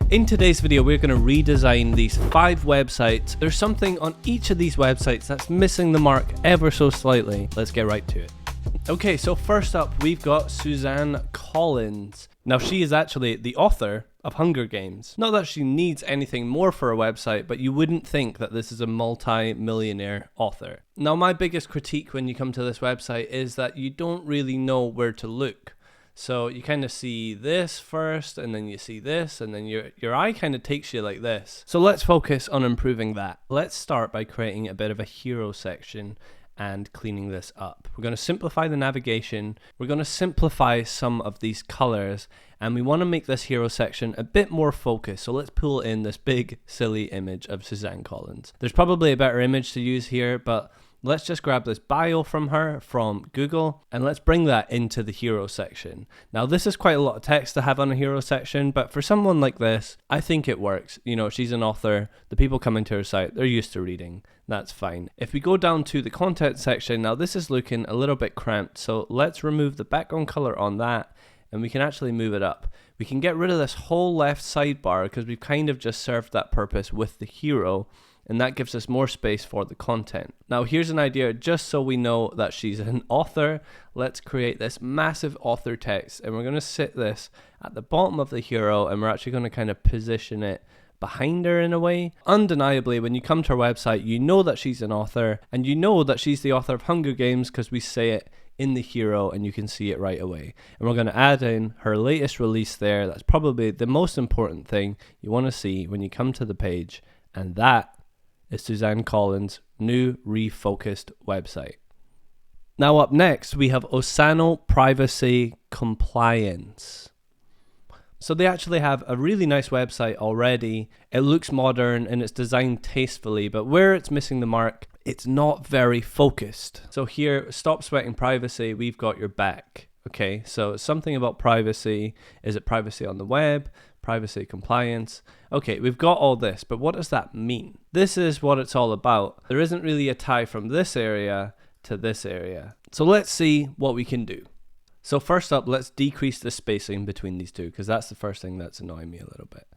In today's video, we're going to redesign these 5 websites. There's something on each of these websites that's missing the mark ever so slightly. Let's get right to it. Okay, so first up, we've got Suzanne Collins. Now, she is actually the author of Hunger Games. Not that she needs anything more for a website, but you wouldn't think that this is a multi-millionaire author. Now, my biggest critique when you come to this website is that you don't really know where to look. So you kind of see this first, and then you see this, and then your eye kind of takes you like this. So let's focus on improving that. Let's start by creating a bit of a hero section and cleaning this up. We're going to simplify the navigation. We're going to simplify some of these colors, and we want to make this hero section a bit more focused. So let's pull in this big silly image of Suzanne Collins. There's probably a better image to use here, but let's just grab this bio from her from Google and let's bring that into the hero section. Now, this is quite a lot of text to have on a hero section, but for someone like this, I think it works. You know, she's an author. The people coming to her site, they're used to reading. That's fine. If we go down to the content section, now this is looking a little bit cramped. So let's remove the background color on that and we can actually move it up. We can get rid of this whole left sidebar because we've kind of just served that purpose with the hero, and that gives us more space for the content. Now, here's an idea, just so we know that she's an author. Let's create this massive author text, and we're going to sit this at the bottom of the hero, and we're actually going to kind of position it behind her in a way. Undeniably, when you come to her website, you know that she's an author, and you know that she's the author of Hunger Games because we say it in the hero and you can see it right away. And we're going to add in her latest release there. That's probably the most important thing you want to see when you come to the page, and that is Suzanne Collins' new refocused website. Now up next, we have Osano Privacy Compliance. So they actually have a really nice website already. It looks modern and it's designed tastefully, but where it's missing the mark, it's not very focused. So here, Stop Sweating Privacy, we've got your back. Okay, so something about privacy. Is it privacy on the web? Privacy compliance. Okay, we've got all this, but what does that mean? This is what it's all about. There isn't really a tie from this area to this area. So let's see what we can do. So first up, let's decrease the spacing between these two, because that's the first thing that's annoying me a little bit.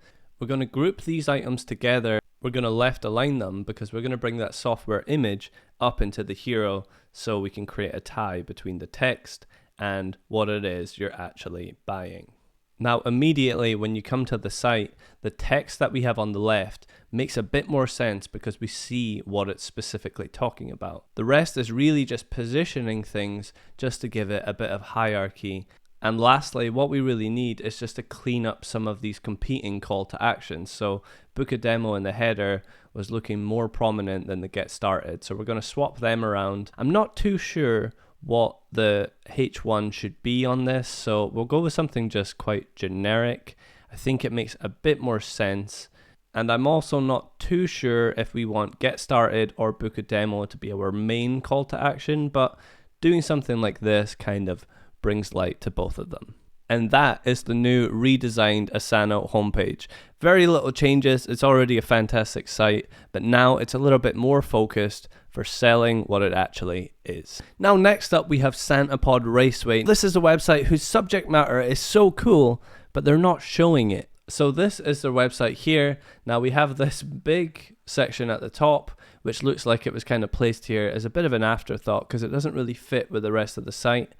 We're going to group these items together. We're going to left align them because we're going to bring that software image up into the hero so we can create a tie between the text and what it is you're actually buying. Now, immediately when you come to the site, the text that we have on the left makes a bit more sense because we see what it's specifically talking about. The rest is really just positioning things just to give it a bit of hierarchy. And lastly, what we really need is just to clean up some of these competing call to actions. So book a demo in the header was looking more prominent than the get started. So we're going to swap them around. I'm not too sure what the H1 should be on this, so we'll go with something just quite generic. I think it makes a bit more sense, and I'm also not too sure if we want get started or book a demo to be our main call to action, but doing something like this kind of brings light to both of them. And that is the new redesigned Asano homepage. Very little changes. It's already a fantastic site, but now it's a little bit more focused for selling what it actually is. Now, next up, we have Santapod Raceway. This is a website whose subject matter is so cool, but they're not showing it. So this is their website here. Now we have this big section at the top, which looks like it was kind of placed here as a bit of an afterthought because it doesn't really fit with the rest of the site.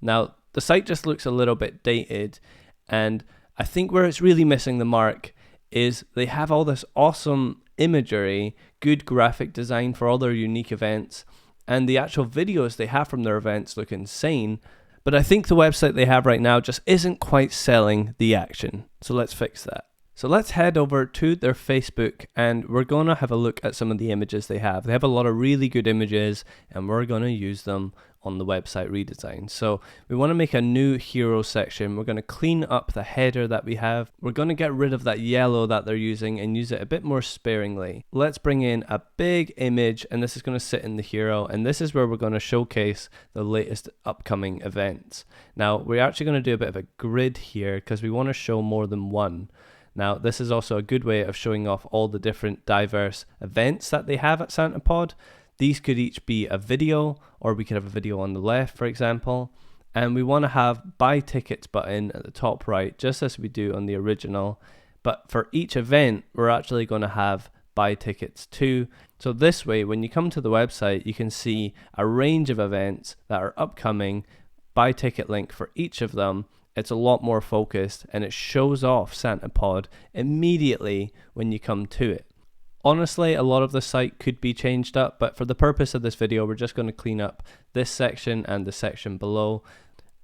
Now, the site just looks a little bit dated, and I think where it's really missing the mark is they have all this awesome imagery, good graphic design for all their unique events, and the actual videos they have from their events look insane, but I think the website they have right now just isn't quite selling the action. So let's fix that. So let's head over to their Facebook and we're going to have a look at some of the images they have. They have a lot of really good images and we're going to use them on the website redesign. So we want to make a new hero section. We're going to clean up the header that we have. We're going to get rid of that yellow that they're using and use it a bit more sparingly. Let's bring in a big image and this is going to sit in the hero, and this is where we're going to showcase the latest upcoming events. Now we're actually going to do a bit of a grid here because we want to show more than one. Now, this is also a good way of showing off all the different diverse events that they have at Santapod. These could each be a video, or we could have a video on the left, for example. And we want to have buy tickets button at the top right, just as we do on the original. but for each event, we're actually going to have buy tickets too. So this way, when you come to the website, you can see a range of events that are upcoming, buy ticket link for each of them. It's a lot more focused and it shows off SantaPod immediately when you come to it. Honestly, a lot of the site could be changed up, but for the purpose of this video, we're just going to clean up this section and the section below.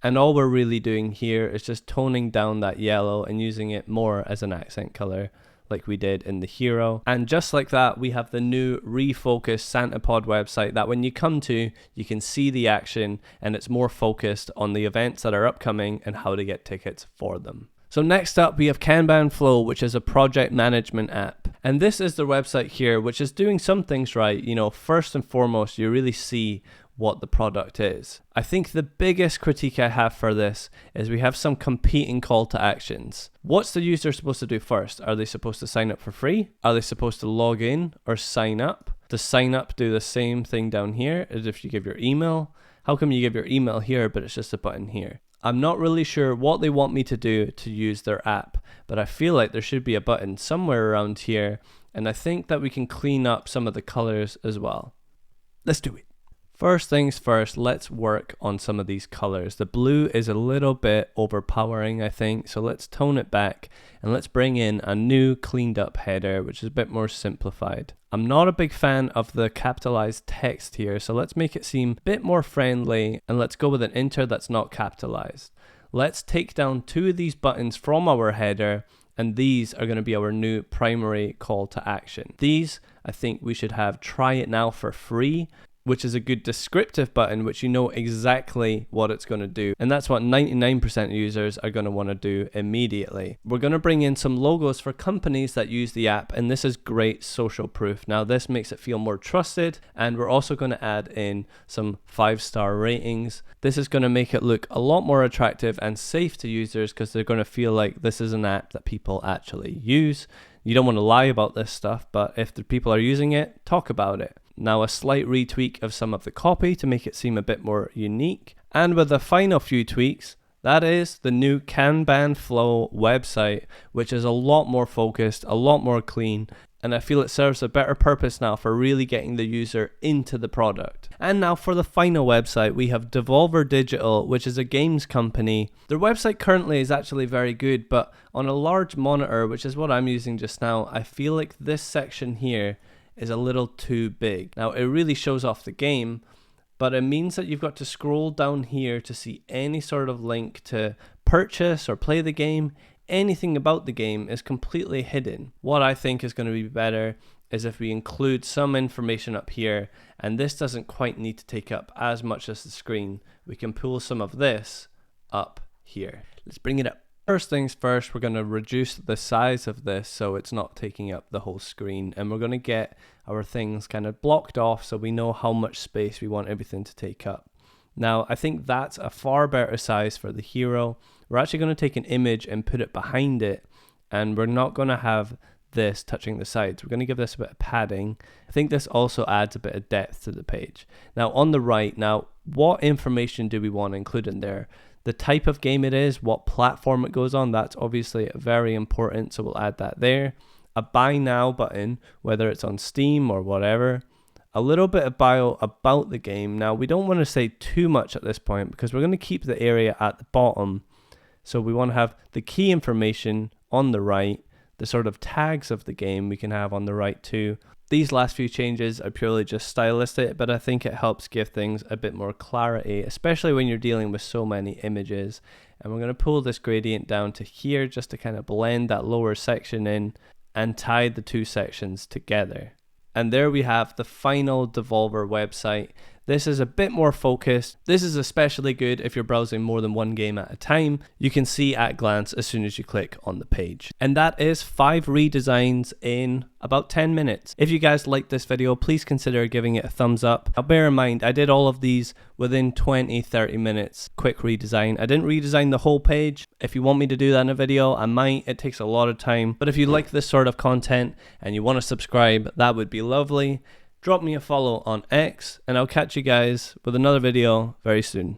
And all we're really doing here is just toning down that yellow and using it more as an accent color like we did in the hero. And just like that, we have the new refocused SantaPod website that when you come to, you can see the action and it's more focused on the events that are upcoming and how to get tickets for them. So next up, we have Kanban Flow, which is a project management app. And this is the website here, which is doing some things right. You know, first and foremost, you really see what the product is. I think the biggest critique I have for this is we have some competing call to actions. What's the user supposed to do first? Are they supposed to sign up for free? Are they supposed to log in or sign up? Does sign up do the same thing down here as if you give your email? How come you give your email here, but it's just a button here? I'm not really sure what they want me to do to use their app, but I feel like there should be a button somewhere around here, and I think that we can clean up some of the colors as well. Let's do it. First things first, let's work on some of these colors. The blue is a little bit overpowering, I think, so let's tone it back and let's bring in a new cleaned up header, which is a bit more simplified. I'm not a big fan of the capitalized text here, so let's make it seem a bit more friendly and let's go with an enter that's not capitalized. Let's take down two of these buttons from our header, and these are going to be our new primary call to action. These, I think we should have try it now for free, which is a good descriptive button, which you know exactly what it's going to do. And that's what 99% of users are going to want to do immediately. We're going to bring in some logos for companies that use the app, and this is great social proof. Now this makes it feel more trusted, and we're also going to add in some 5-star ratings. This is going to make it look a lot more attractive and safe to users because they're going to feel like this is an app that people actually use. You don't want to lie about this stuff, but if the people are using it, talk about it. Now a slight retweak of some of the copy to make it seem a bit more unique. And with the final few tweaks, that is the new Kanban Flow website, which is a lot more focused, a lot more clean, and I feel it serves a better purpose now for really getting the user into the product. And now for the final website, we have Devolver Digital, which is a games company. Their website currently is actually very good, but on a large monitor, which is what I'm using just now, I feel like this section here is a little too big. Now it really shows off the game, but it means that you've got to scroll down here to see any sort of link to purchase or play the game. Anything about the game is completely hidden. What I think is going to be better is if we include some information up here, and this doesn't quite need to take up as much as the screen. We can pull some of this up here. Let's bring it up. First things first, we're going to reduce the size of this so it's not taking up the whole screen, and we're going to get our things kind of blocked off so we know how much space we want everything to take up. Now I think that's a far better size for the hero. We're actually going to take an image and put it behind it, and we're not going to have this touching the sides. We're going to give this a bit of padding. I think this also adds a bit of depth to the page. Now on the right, now what information do we want to include in there? The type of game it is, what platform it goes on, that's obviously very important, so we'll add that there. A buy now button, whether it's on Steam or whatever. A little bit of bio about the game. Now we don't want to say too much at this point because we're going to keep the area at the bottom. So we want to have the key information on the right, the sort of tags of the game we can have on the right too. These last few changes are purely just stylistic, but I think it helps give things a bit more clarity, especially when you're dealing with so many images. And we're going to pull this gradient down to here just to kind of blend that lower section in and tie the two sections together. And there we have the final Devolver website. This is a bit more focused. This is especially good if you're browsing more than one game at a time. You can see at a glance as soon as you click on the page. And that is 5 redesigns in about 10 minutes. If you guys liked this video, please consider giving it a thumbs up. Now bear in mind, I did all of these within 20-30 minutes. Quick redesign. I didn't redesign the whole page. If you want me to do that in a video, I might. It takes a lot of time. But if you like this sort of content and you want to subscribe, that would be lovely. Drop me a follow on X, and I'll catch you guys with another video very soon.